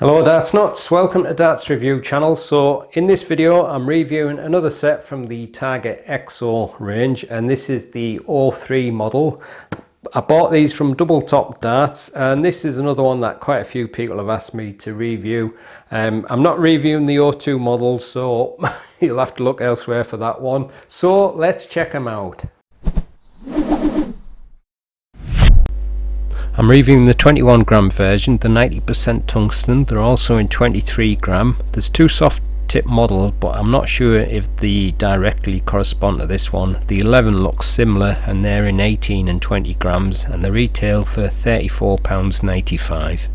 Hello Darts Nutz, welcome to Darts Review channel. So in this video I'm reviewing another set from the Target EXO range, and this is the 03 model. I bought these from Double Top Darts, and this is another one that quite a few people have asked me to review. I'm not reviewing the 02 model, so you'll have to look elsewhere for that one. So let's check them out. I'm reviewing the 21 gram version, the 90% tungsten. They're also in 23 gram. There's two soft tip models, but I'm not sure if they directly correspond to this one. The 11 looks similar, and they're in 18 and 20 grams, and they retail for £34.95.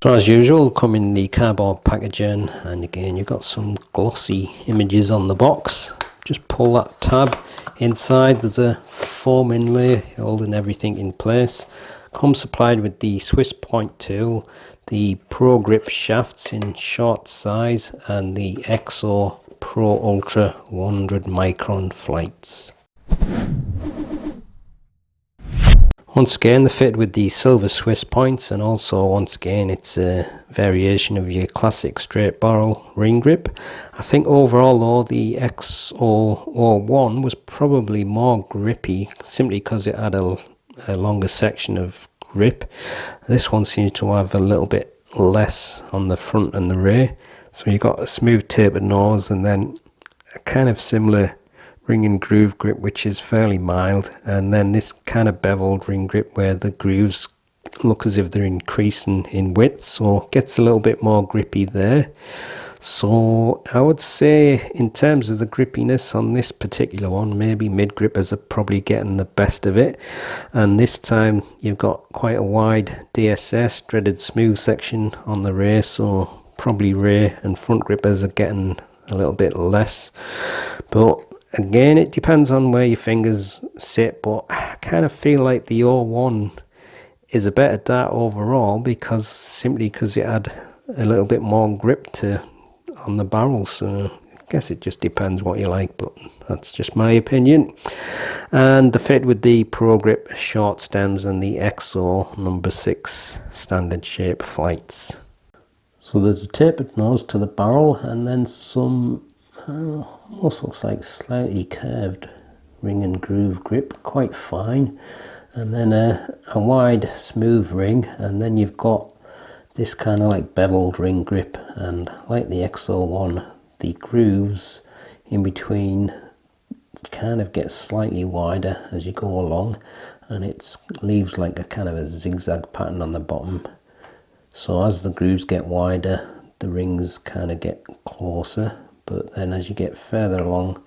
So as usual, come in the cardboard packaging, and again you've got some glossy images on the box. Just pull that tab. Inside there's a foam inlay holding everything in place. Comes supplied with the Swiss point tool, the Pro Grip shafts in short size, and the EXO Pro Ultra 100 micron flights. Once again, they're fitted with the silver Swiss points, and also once again it's a variation of your classic straight barrel ring grip. I think overall though the EXO-01 was probably more grippy, simply because it had a longer section of grip. This one seems to have a little bit less on the front and the rear. So you got a smooth tapered nose, and then a kind of similar ring and groove grip which is fairly mild, and then this kind of beveled ring grip where the grooves look as if they're increasing in width, so it gets a little bit more grippy there. So I would say in terms of the grippiness on this particular one, maybe mid grippers are probably getting the best of it, and this time you've got quite a wide DSS threaded smooth section on the rear, so probably rear and front grippers are getting a little bit less. But again, it depends on where your fingers sit, but I kind of feel like the 01 is a better dart overall, simply because it had a little bit more grip on the barrel. So I guess it just depends what you like, but that's just my opinion. And the fit with the Pro Grip short stems and the EXO number 6 standard shape flights. So there's a tapered nose to the barrel, and then some almost looks like slightly curved ring and groove grip, quite fine, and then a wide smooth ring, and then you've got this kind of like beveled ring grip, and like the EXO-01, the grooves in between kind of get slightly wider as you go along, and it leaves like a kind of a zigzag pattern on the bottom. So as the grooves get wider, the rings kind of get closer, but then as you get further along,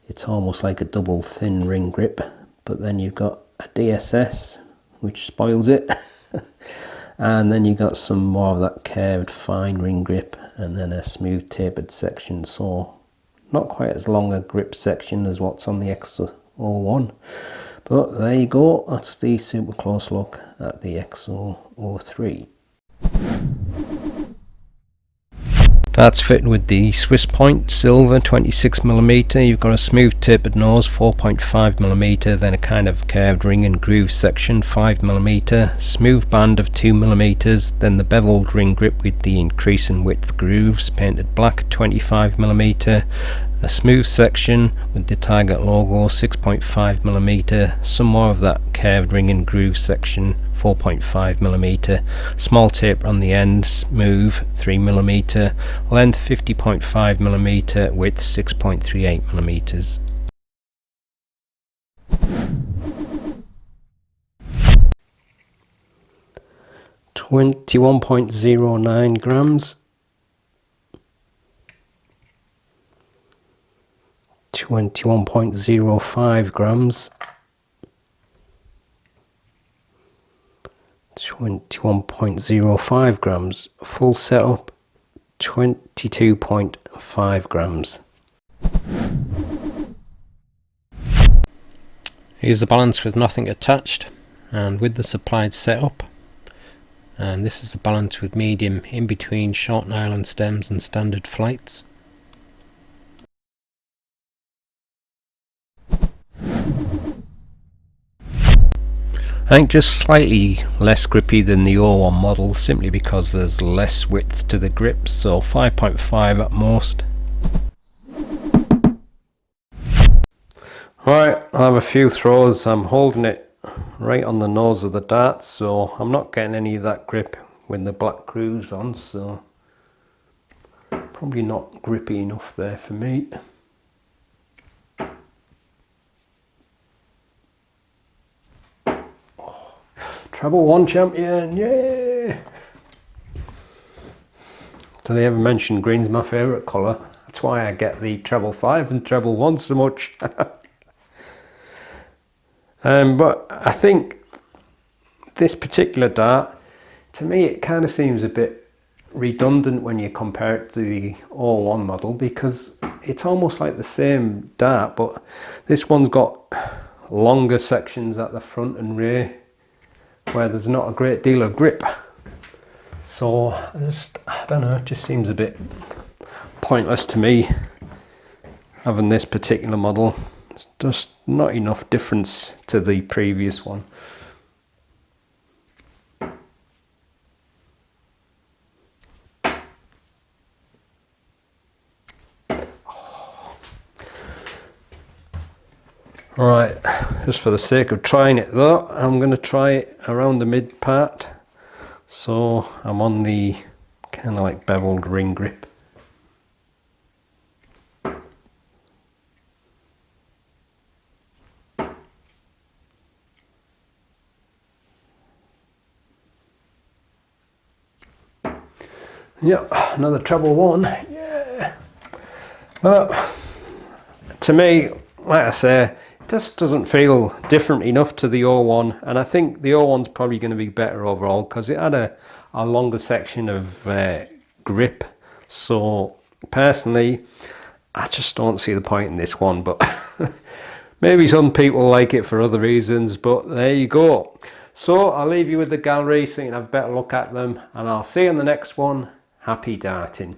it's almost like a double thin ring grip. But then you've got a DSS, which spoils it, and then you've got some more of that curved fine ring grip, and then a smooth tapered section. So not quite as long a grip section as what's on the EXO-01. But there you go, that's the super close look at the EXO-03. That's fitted with the Swiss point silver 26mm. You've got a smooth tapered nose 4.5mm, then a kind of curved ring and groove section 5mm, smooth band of 2mm, then the beveled ring grip with the increase in width grooves painted black 25mm, a smooth section with the Target logo 6.5mm, some more of that curved ring and groove section 4.5mm, small taper on the end, smooth 3mm, length 50.5mm, width 6.38mm. £21.09 grams, 21.05 grams, 21.05 grams, full setup 22.5 grams. Here's the balance with nothing attached and with the supplied setup, and this is the balance with medium in between short nylon stems and standard flights. I think just slightly less grippy than the 01 model, simply because there's less width to the grip, so 5.5 at most. Right, I'll have a few throws. I'm holding it right on the nose of the dart, so I'm not getting any of that grip with the black grooves on, so probably not grippy enough there for me. Oh, treble 1 champion, yeah! Did I ever mention green's my favourite colour? That's why I get the treble 5 and treble 1 so much. But I think this particular dart, to me it kind of seems a bit redundant when you compare it to the 01 model, because it's almost like the same dart, but this one's got longer sections at the front and rear where there's not a great deal of grip. So I don't know, it just seems a bit pointless to me having this particular model. It's just not enough difference to the previous one. Right, just for the sake of trying it though, I'm going to try it around the mid part. So I'm on the kind of like beveled ring grip. Yep, another treble 1, yeah. Well, to me, like I say, it just doesn't feel different enough to the 01, and I think the 01's probably going to be better overall because it had a longer section of grip. So personally, I just don't see the point in this one, but maybe some people like it for other reasons, but there you go. So I'll leave you with the gallery so you can have a better look at them, and I'll see you in the next one. Happy darting.